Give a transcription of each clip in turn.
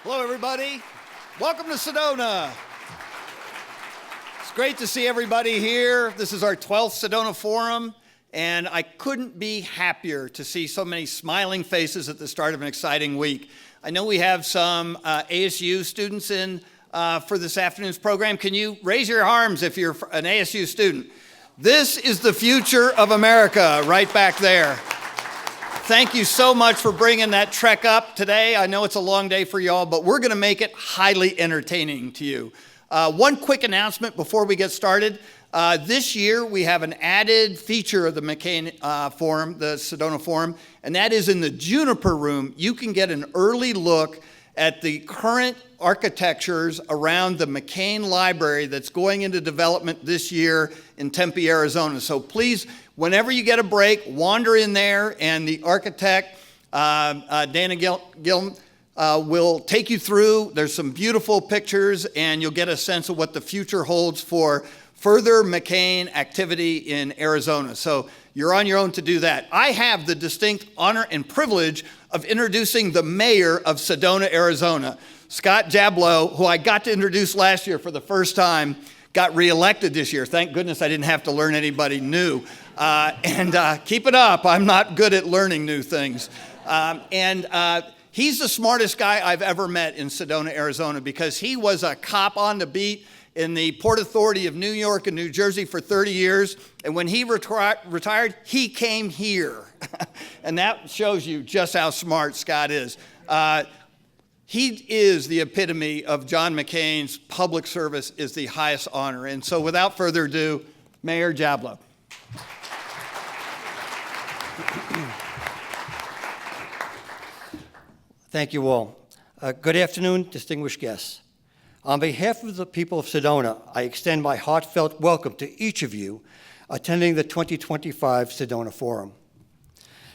Hello, everybody. Welcome to Sedona. It's great to see everybody here. This is our 12th Sedona Forum, and I couldn't be happier to see so many smiling faces at the start of an exciting week. I know we have some ASU students in for this afternoon's program. Can you raise your arms if you're an ASU student? This is the future of America right back there. Thank you so much for bringing that trek up today. I know it's a long day for y'all, but we're going to make it highly entertaining to you. One quick announcement before we get started. This year, we have an added feature of the McCain Forum, the Sedona Forum, and that is in the Juniper Room. You can get an early look at the current architectures around the McCain Library that's going into development this year in Tempe, Arizona. So please, whenever you get a break, wander in there, and the architect, Dana Gillum, will take you through. There's some beautiful pictures, and you'll get a sense of what the future holds for further McCain activity in Arizona. So you're on your own to do that. I have the distinct honor and privilege of introducing the mayor of Sedona, Arizona. Scott Jablow, who I got to introduce last year for the first time, got reelected this year. Thank goodness I didn't have to learn anybody new. Keep it up. I'm not good at learning new things. He's the smartest guy I've ever met in Sedona, Arizona, because he was a cop on the beat in the Port Authority of New York and New Jersey for 30 years. And when he retired, he came here. And that shows you just how smart Scott is. He is the epitome of John McCain's public service is the highest honor. And so without further ado, Mayor Jablow. Thank you all. Good afternoon, distinguished guests. On behalf of the people of Sedona, I extend my heartfelt welcome to each of you attending the 2025 Sedona Forum.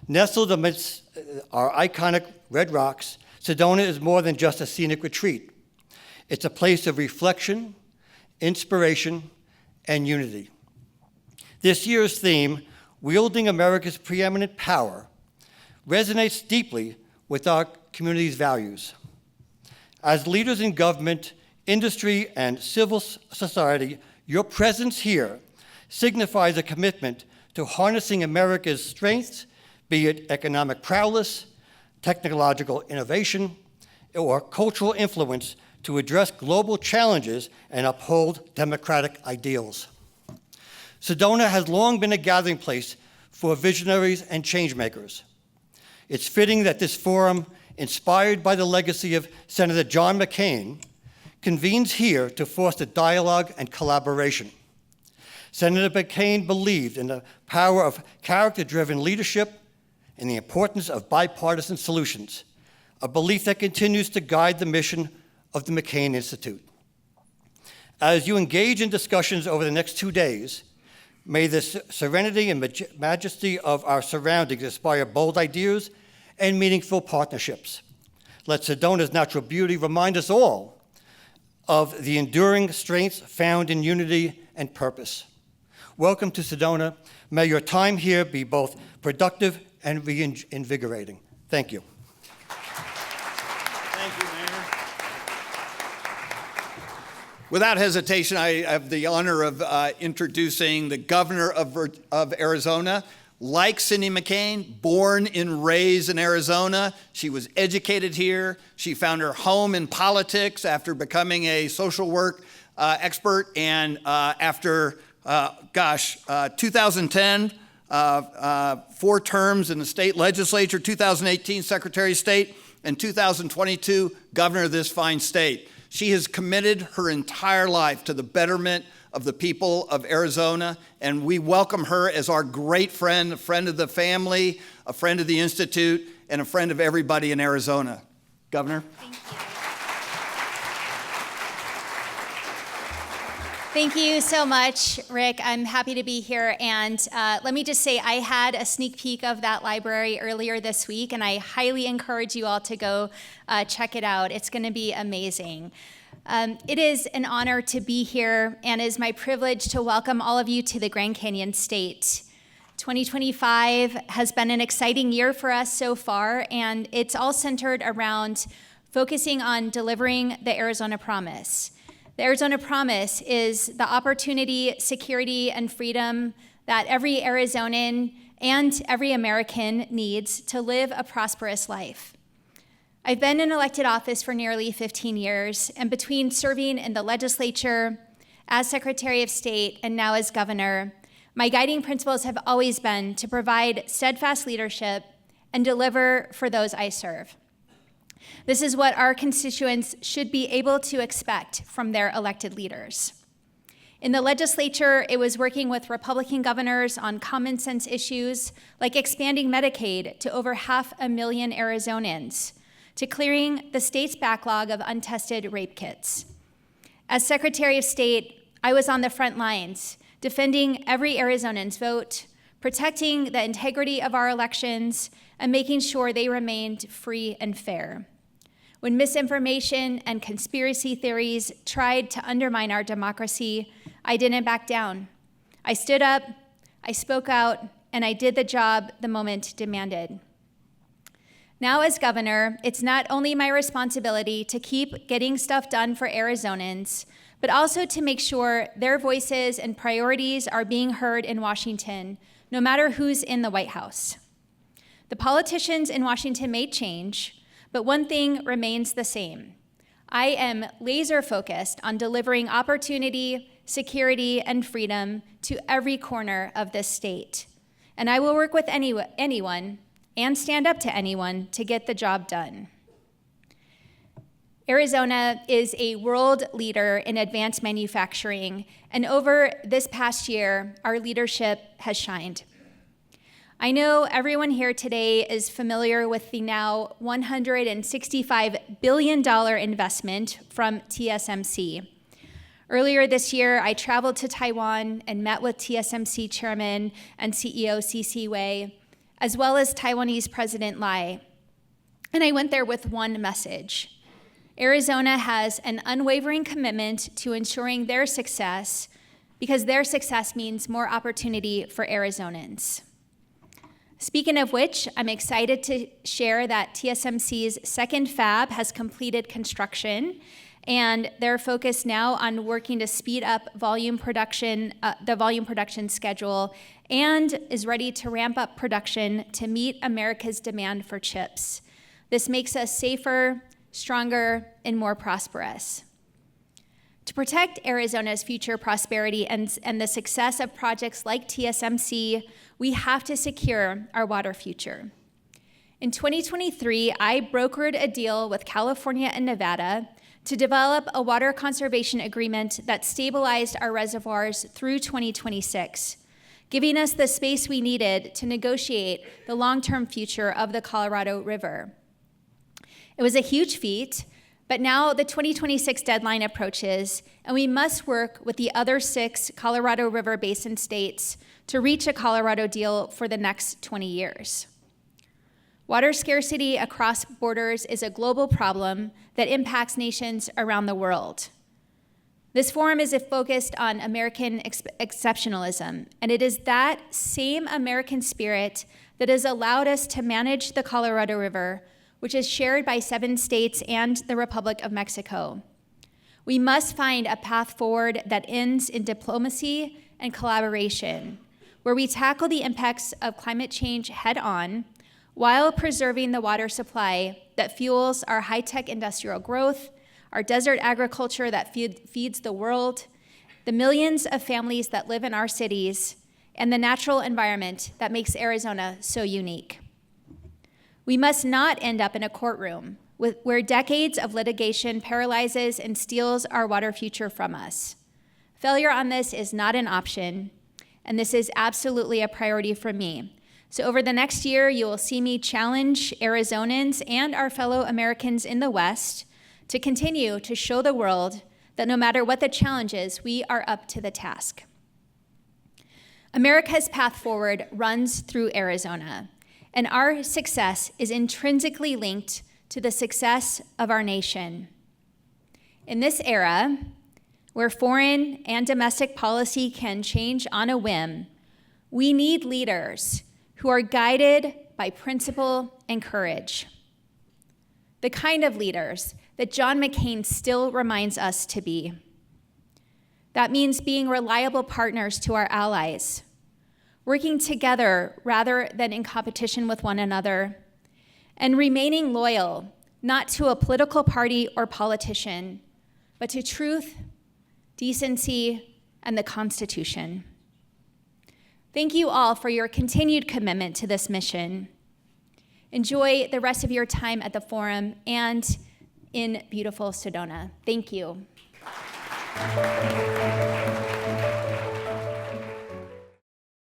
Nestled amidst our iconic red rocks, Sedona is more than just a scenic retreat. It's a place of reflection, inspiration, and unity. This year's theme, Wielding America's Preeminent Power, resonates deeply with our community's values. As leaders in government, industry, and civil society, your presence here signifies a commitment to harnessing America's strengths, be it economic prowess, technological innovation, or cultural influence to address global challenges and uphold democratic ideals. Sedona has long been a gathering place for visionaries and changemakers. It's fitting that this forum, inspired by the legacy of Senator John McCain, convenes here to foster dialogue and collaboration. Senator McCain believed in the power of character-driven leadership and the importance of bipartisan solutions, a belief that continues to guide the mission of the McCain Institute. As you engage in discussions over the next 2 days, may the serenity and majesty of our surroundings inspire bold ideas and meaningful partnerships. Let Sedona's natural beauty remind us all of the enduring strengths found in unity and purpose. Welcome to Sedona. May your time here be both productive and reinvigorating. Thank you. Thank you, Mayor. Without hesitation, I have the honor of introducing the governor of Arizona. Like Cindy McCain, born and raised in Arizona, she was educated here. She found her home in politics after becoming a social work expert. And after, 2010, 4 terms in the state legislature, 2018 Secretary of State, and 2022 governor of this fine state. She has committed her entire life to the betterment of the people of Arizona, and we welcome her as our great friend, a friend of the family, a friend of the Institute, and a friend of everybody in Arizona. Governor? Thank you. Thank you so much, Rick. I'm happy to be here, and let me just say I had a sneak peek of that library earlier this week, and I highly encourage you all to go check it out. It's going to be amazing. It is an honor to be here, and it is my privilege to welcome all of you to the Grand Canyon State. 2025 has been an exciting year for us so far, and it's all centered around focusing on delivering the Arizona Promise. The Arizona Promise is the opportunity, security, and freedom that every Arizonan and every American needs to live a prosperous life. I've been in elected office for nearly 15 years, and between serving in the legislature, as Secretary of State, and now as governor, my guiding principles have always been to provide steadfast leadership and deliver for those I serve. This is what our constituents should be able to expect from their elected leaders. In the legislature, it was working with Republican governors on common sense issues like expanding Medicaid to over 500,000 Arizonans, to clearing the state's backlog of untested rape kits. As Secretary of State, I was on the front lines, defending every Arizonan's vote, protecting the integrity of our elections, and making sure they remained free and fair. When misinformation and conspiracy theories tried to undermine our democracy, I didn't back down. I stood up, I spoke out, and I did the job the moment demanded. Now as governor, it's not only my responsibility to keep getting stuff done for Arizonans, but also to make sure their voices and priorities are being heard in Washington, no matter who's in the White House. The politicians in Washington may change, but one thing remains the same. I am laser focused on delivering opportunity, security, and freedom to every corner of this state. And I will work with anyone and stand up to anyone to get the job done. Arizona is a world leader in advanced manufacturing, and over this past year, our leadership has shined. I know everyone here today is familiar with the now $165 billion investment from TSMC. Earlier this year, I traveled to Taiwan and met with TSMC Chairman and CEO C.C. Wei, as well as Taiwanese President Lai. And I went there with one message. Arizona has an unwavering commitment to ensuring their success, because their success means more opportunity for Arizonans. Speaking of which, I'm excited to share that TSMC's second fab has completed construction, and they're focused now on working to speed up the volume production schedule, and is ready to ramp up production to meet America's demand for chips. This makes us safer, stronger, and more prosperous. To protect Arizona's future prosperity and the success of projects like TSMC, we have to secure our water future. In 2023, I brokered a deal with California and Nevada to develop a water conservation agreement that stabilized our reservoirs through 2026, giving us the space we needed to negotiate the long-term future of the Colorado River. It was a huge feat, but now the 2026 deadline approaches, and we must work with the other 6 Colorado River Basin states to reach a Colorado deal for the next 20 years. Water scarcity across borders is a global problem that impacts nations around the world. This forum is focused on American exceptionalism, and it is that same American spirit that has allowed us to manage the Colorado River, which is shared by 7 states and the Republic of Mexico. We must find a path forward that ends in diplomacy and collaboration, where we tackle the impacts of climate change head on, while preserving the water supply that fuels our high-tech industrial growth, our desert agriculture that feeds the world, the millions of families that live in our cities, and the natural environment that makes Arizona so unique. We must not end up in a courtroom where decades of litigation paralyzes and steals our water future from us. Failure on this is not an option, and this is absolutely a priority for me. So over the next year, you will see me challenge Arizonans and our fellow Americans in the West to continue to show the world that no matter what the challenge is, we are up to the task. America's path forward runs through Arizona, and our success is intrinsically linked to the success of our nation. In this era, where foreign and domestic policy can change on a whim, we need leaders who are guided by principle and courage. the kind of leaders that John McCain still reminds us to be. That means being reliable partners to our allies, working together rather than in competition with one another, and remaining loyal, not to a political party or politician, but to truth, decency, and the Constitution. Thank you all for your continued commitment to this mission. Enjoy the rest of your time at the Forum and in beautiful Sedona. Thank you.